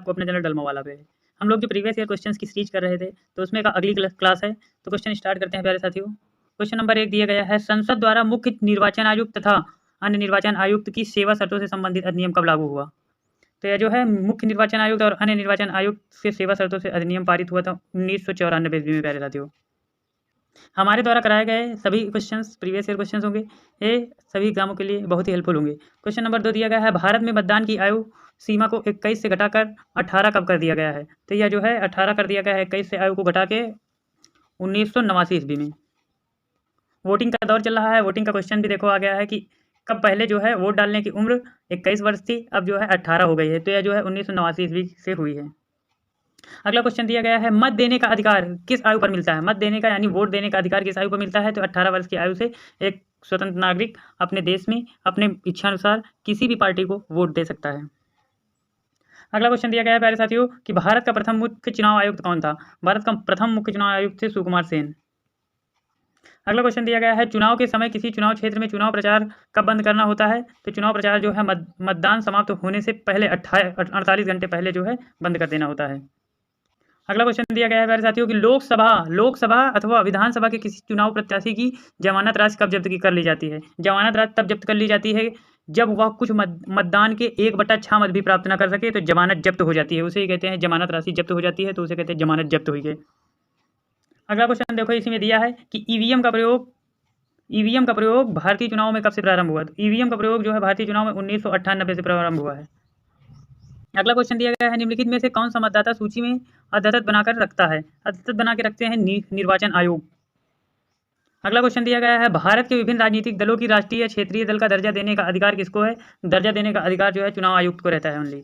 आपको अपने चैनल डलमा वाला पे। हम लोग जो प्रीवियस ईयर क्वेश्चंस की सीरीज कर रहे थे, तो उसमें का अगली क्लास है, तो क्वेश्चन स्टार्ट करते हैं प्यारे साथियों। क्वेश्चन नंबर 1 दिया गया है, संसद द्वारा मुख्य निर्वाचन आयुक्त तथा अन्य निर्वाचन आयुक्त की सेवा शर्तों से संबंधित अधिनियम कब लागू हुआ? तो यह जो है मुख्य निर्वाचन आयुक्त और अन्य निर्वाचन आयुक्त से सेवा शर्तों से अधिनियम पारित हुआ था 1994 ईस्वी में प्यारे साथियों। हमारे द्वारा कराए गए सभी क्वेश्चंस प्रीवियस ईयर क्वेश्चंस होंगे, ये सभी एग्जामों के लिए बहुत ही हेल्पफुल होंगे। क्वेश्चन नंबर 2 दिया गया है, भारत में मतदान की आयु सीमा को 21 से घटाकर 18 कब कर दिया गया है? तो यह जो है 18 कर दिया गया है 21 से आयु को घटा के 1989 ईस्वी में। वोटिंग का दौर चल रहा है, वोटिंग का क्वेश्चन भी देखो आ गया है कि कब पहले जो है वोट डालने की उम्र 21 वर्ष थी, अब जो है 18 हो गई है, तो यह जो है 1989 ईस्वी से हुई है। अगला क्वेश्चन दिया गया है, मत देने का अधिकार किस आयु पर मिलता है? मत देने का यानी वोट देने का अधिकार किस आयु पर मिलता है? तो 18 वर्ष की आयु से एक स्वतंत्र नागरिक अपने देश में अपने इच्छानुसार किसी भी पार्टी को वोट दे सकता है। अगला क्वेश्चन दिया गया है प्यारे साथियों कि भारत का प्रथम मुख्य चुनाव आयुक्त कौन था? भारत का प्रथम मुख्य चुनाव आयुक्त थे सुकुमार सेन। अगला क्वेश्चन दिया गया है, चुनाव के समय किसी चुनाव क्षेत्र में चुनाव प्रचार कब बंद करना होता है? तो चुनाव प्रचार जो है मतदान समाप्त होने से पहले 48 घंटे पहले जो है बंद कर देना होता है। अगला क्वेश्चन दिया गया है प्यारे साथियों कि लोकसभा अथवा विधानसभा के किसी चुनाव प्रत्याशी की जमानत राशि कब जब्त कर ली जाती है? जमानत राशि तब जब्त कर ली जाती है जब वह कुछ मतदान के 1/6 मत भी प्राप्त न कर सके, तो जमानत जब्त हो जाती है, उसे ही कहते हैं जमानत राशि जब्त हो जाती है, तो उसे कहते हैं जमानत जब्त हुई है। अगला क्वेश्चन देखो, इसी में दिया है कि ईवीएम का प्रयोग भारतीय चुनाव में कब से प्रारंभ हुआ? तो ईवीएम का प्रयोग जो है भारतीय चुनाव में 1998 से प्रारंभ हुआ है। अगला क्वेश्चन दिया गया है, निम्नलिखित में से कौन सा मतदाता सूची में अद्यतन बनाकर रखता है? अद्यतन बना के रखते हैं निर्वाचन आयोग। अगला क्वेश्चन दिया गया है, भारत के विभिन्न राजनीतिक दलों की राष्ट्रीय या क्षेत्रीय दल का दर्जा देने का अधिकार किसको है? दर्जा देने का अधिकार जो है चुनाव आयुक्त को रहता है ओनली।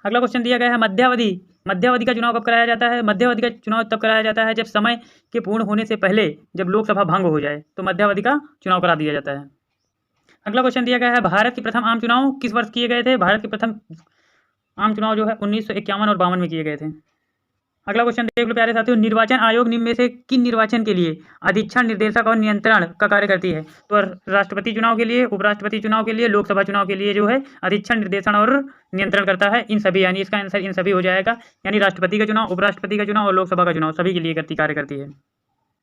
अगला क्वेश्चन दिया गया है, मध्यावधि का चुनाव कब कराया जाता है? मध्यावधि का चुनाव तब कराया जाता है जब समय के पूर्ण होने से पहले, जब लोकसभा भंग हो जाए, तो मध्यावधि का चुनाव करा दिया जाता है। अगला क्वेश्चन दिया गया है, भारत के प्रथम आम चुनाव किस वर्ष किए गए थे? भारत के प्रथम आम चुनाव जो है 1951 और 52 में किए गए थे। अगला क्वेश्चन देख लो प्यारे साथियों, निर्वाचन आयोग निम्न में से किन निर्वाचन के लिए अधीक्षण निर्देशक और नियंत्रण का कार्य करती है? तो राष्ट्रपति चुनाव के लिए, उपराष्ट्रपति चुनाव के लिए, लोकसभा चुनाव के लिए जो है अधीक्षण निर्देशन और नियंत्रण करता है इन सभी, यानी इसका आंसर इन सभी हो जाएगा, यानी राष्ट्रपति का चुनाव, उपराष्ट्रपति का चुनाव और लोकसभा का चुनाव सभी के लिए कार्य करती है।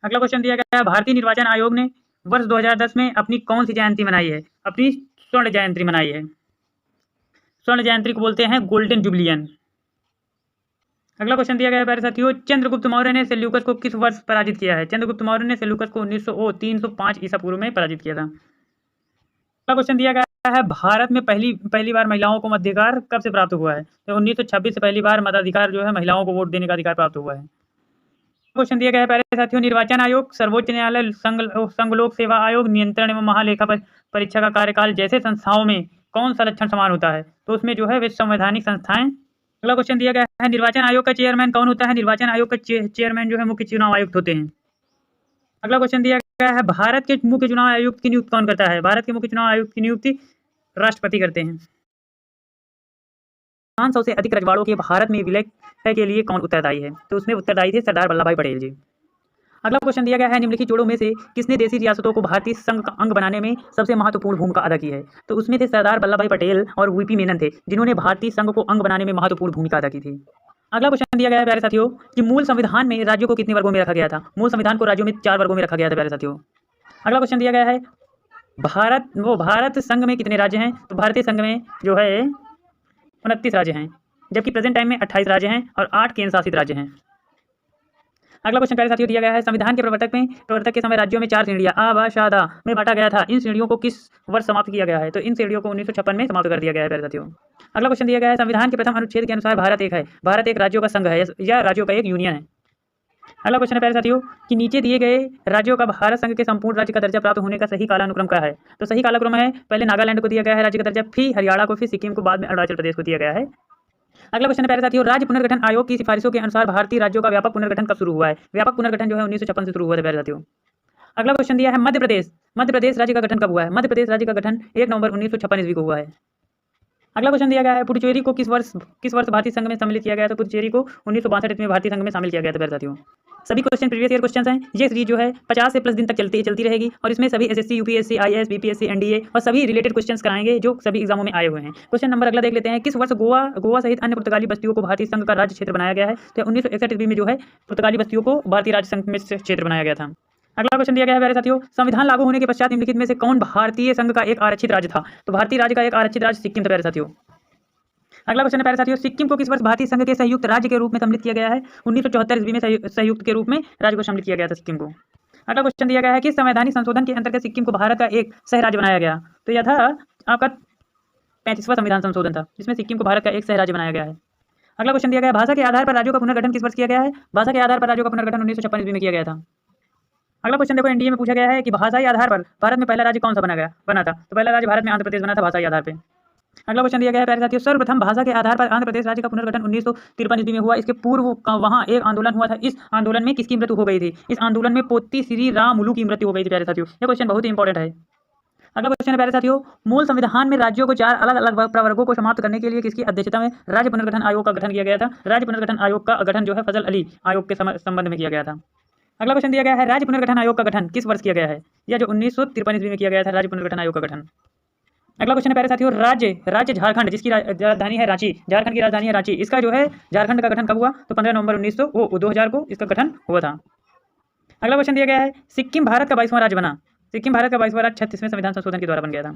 अगला क्वेश्चन दिया गया है, भारतीय निर्वाचन आयोग ने वर्ष 2010 में अपनी कौन सी जयंती मनाई है? अपनी स्वर्ण जयंती मनाई है। स्वर्ण जयंती को बोलते हैं गोल्डन जुबलियन। अगला क्वेश्चन दिया गया है प्यारे साथियों, चंद्रगुप्त मौर्य ने सेल्यूकस को किस वर्ष पराजित किया है? चंद्रगुप्त मौर्य ने सेल्यूकस को 305 ईसा पूर्व में पराजित किया था। अगला क्वेश्चन दिया गया है, भारत में पहली बार महिलाओं को मताधिकार कब से प्राप्त हुआ है? तो 1926 से पहली बार मताधिकार जो है महिलाओं को वोट देने का अधिकार प्राप्त हुआ है। क्वेश्चन दिया गया है प्यारे साथियों, निर्वाचन आयोग, सर्वोच्च न्यायालय, संघ लोक सेवा आयोग, नियंत्रण एवं महालेखा परीक्षा का कार्यकाल जैसे संस्थाओं में कौन सा लक्षण समान होता है? तो उसमें जो है वे संवैधानिक संस्थाएं। अगला क्वेश्चन दिया गया है, निर्वाचन आयोग का चेयरमैन कौन होता है? निर्वाचन आयोग का चेयरमैन जो है मुख्य चुनाव आयुक्त होते हैं। अगला क्वेश्चन दिया गया है, भारत के मुख्य चुनाव आयुक्त की नियुक्ति कौन करता है? भारत के मुख्य चुनाव आयुक्त की नियुक्ति राष्ट्रपति करते हैं। 500 से अधिक रजवाड़ों के भारत में विलय के लिए कौन उत्तरदायी है? तो उसमें उत्तरदायी थे सरदार वल्लभ भाई पटेल जी। अगला क्वेश्चन दिया गया है, निम्नलिखित जोड़ों में से किसने देशी रियासतों को भारतीय संघ का अंग बनाने में सबसे महत्वपूर्ण भूमिका अदा की है? तो उसमें थे सरदार वल्लभ भाई पटेल और वीपी मेनन थे, जिन्होंने भारतीय संघ को अंग बनाने में महत्वपूर्ण भूमिका अदा की थी। अगला क्वेश्चन दिया गया है प्यारे साथियों कि मूल संविधान में राज्यों को कितने वर्गों में रखा गया था? मूल संविधान को राज्यों में 4 वर्गों में रखा गया था प्यारे साथियों। अगला क्वेश्चन दिया गया है, भारत संघ में कितने राज्य हैं? तो भारतीय संघ में जो है 29 राज्य हैं, जबकि प्रेजेंट टाइम में 28 राज्य हैं और 8 केंद्र शासित राज्य हैं। अगला क्वेश्चन प्यारे साथियों दिया गया है, संविधान के प्रवर्तक के समय राज्यों में 4 श्रेणियां आ ब श द में बांटा गया था, इन श्रेणियों को किस वर्ष समाप्त किया गया है? तो इन श्रेणियों को 1956 में समाप्त कर दिया गया है प्यारे साथियों। अगला क्वेश्चन दिया गया है, संविधान के प्रथम अनुच्छेद के अनुसार भारत एक है, भारत एक राज्यों का संघ है या राज्यों का एक यूनियन है? अगला क्वेश्चन है प्यारे साथियों कि नीचे दिए गए राज्यों का भारत संघ के संपूर्ण राज्य का दर्जा प्राप्त होने का सही कालानुक्रम क्या है? तो सही कालानुक्रम है, पहले नागालैंड को दिया गया है राज्य का दर्जा, फिर हरियाणा को, फिर सिक्किम को, बाद में अरुणाचल प्रदेश को दिया गया है। अगला क्वेश्चन है प्यारे साथियों, राज्य पुनर्गठन आयोग की सिफारिशों के अनुसार भारतीय राज्यों का व्यापक पुनर्गठन कब शुरू हुआ है? व्यापक पुनर्गठन जो है 1956 से शुरू हुआ था प्यारे साथियों। अगला क्वेश्चन दिया है, मध्य प्रदेश राज्य का गठन कब हुआ है? मध्य प्रदेश राज्य का गठन 1 नवंबर 1956 ईस्वी को हुआ है। अगला क्वेश्चन दिया गया है, पुडुचेरी को किस वर्ष भारतीय संघ में सम्मिलित किया गया? तो पुडुचेरी को 1962 में भारतीय संघ में शामिल किया गया था प्यारे साथियों। सभी क्वेश्चन प्रीवियस ईयर क्वेश्चन हैं। ये सीरीज जो है 50 से प्लस दिन तक चलती रहेगी और इसमें सभी SSC, UPSC, IAS, BPSC, NDA और सभी रिलेटेड क्वेश्चंस कराएंगे जो सभी एग्जामों में आए हुए हैं। क्वेश्चन नंबर अगला देख लेते हैं, किस वर्ष गोवा सहित अन्य पुर्तगाली बस्तियों को भारतीय संघ का राज्य क्षेत्र बनाया गया है? तो 1961 ईस्वी में जो है पुर्तगाली बस्तियों को भारतीय राज्य संघ में क्षेत्र बनाया गया था। अगला क्वेश्चन दिया गया है प्यारे साथियों, संविधान लागू होने के पश्चात निम्नलिखित में से कौन भारतीय संघ का एक आरक्षित राज्य था? तो भारतीय राज्य का एक आरक्षित राज्य सिक्किम था प्यारे साथियों। अगला क्वेश्चन है प्यारे साथियों, सिक्किम को किस वर्ष भारतीय संघ के संयुक्त राज्य के रूप में सम्मिलित किया गया है? 1974 ईस्वी में संयुक्त के रूप में राज्य को सम्मिलित किया गया था सिक्किम को। अगला क्वेश्चन दिया गया है कि संवैधानिक संशोधन के अंतर्गत सिक्किम को भारत का एक सह राज्य बनाया गया। तो यह था आपका 35वां संविधान संशोधन था जिसमें सिक्किम को भारत का एक सह राज्य बनाया गया है। अगला क्वेश्चन दिया गया है, भाषा के आधार पर राज्यों का पुनर्गठन किस वर्ष किया गया है? भाषा के आधार पर राज्यों का पुनर्गठन 1956 ईस्वी में किया गया था। अगला क्वेश्चन देखो, एनडीए में पूछा गया है कि भाषाई आधार पर भारत में पहला राज्य कौन सा बना था? तो पहला राज्य भारत में आंध्र प्रदेश बना था भाषाई आधार पर। अगला क्वेश्चन दिया गया है प्यारे साथियों, सर्वप्रथम भाषा के आधार पर आंध्र प्रदेश राज्य का पुनर्गठन 1953 ईस्वी में हुआ। इसके पूर्व वहां एक आंदोलन हुआ था। इस आंदोलन में किसकी मृत्यु हो गई थी? इस आंदोलन में पोती श्री रामुलु की मृत्यु हो गई थी प्यारे साथियों। यह क्वेश्चन बहुत ही इंपॉर्टेंट है। अगला क्वेश्चन है प्यारे साथियों, मूल संविधान में राज्यों को 4 अलग अलग प्रवर्गों को समाप्त करने के लिए किसकी अध्यक्षता में राज्य पुनर्गठन आयोग का गठन किया गया था? राज्य पुनर्गठन आयोग का गठन जो है फजल अली आयोग के संबंध में किया गया था। अगला क्वेश्चन दिया गया है, राज्य पुनर्गठन आयोग का गठन किस वर्ष किया गया है? यह जो 1953 ईस्वी में किया गया था राज्य पुनर्गठन आयोग का गठन। अगला क्वेश्चन है प्यारे साथियों, राज्य झारखंड जिसकी राजधानी है रांची, झारखंड की राजधानी है रांची, इसका जो है झारखंड का गठन कब हुआ? तो 15 नवंबर 2000 को इसका गठन हुआ था। अगला क्वेश्चन दिया गया है, सिक्किम भारत का 22वां राज्य बना। सिक्किम भारत का 22वां राज्य 36वें संविधान संशोधन के द्वारा बन गया था।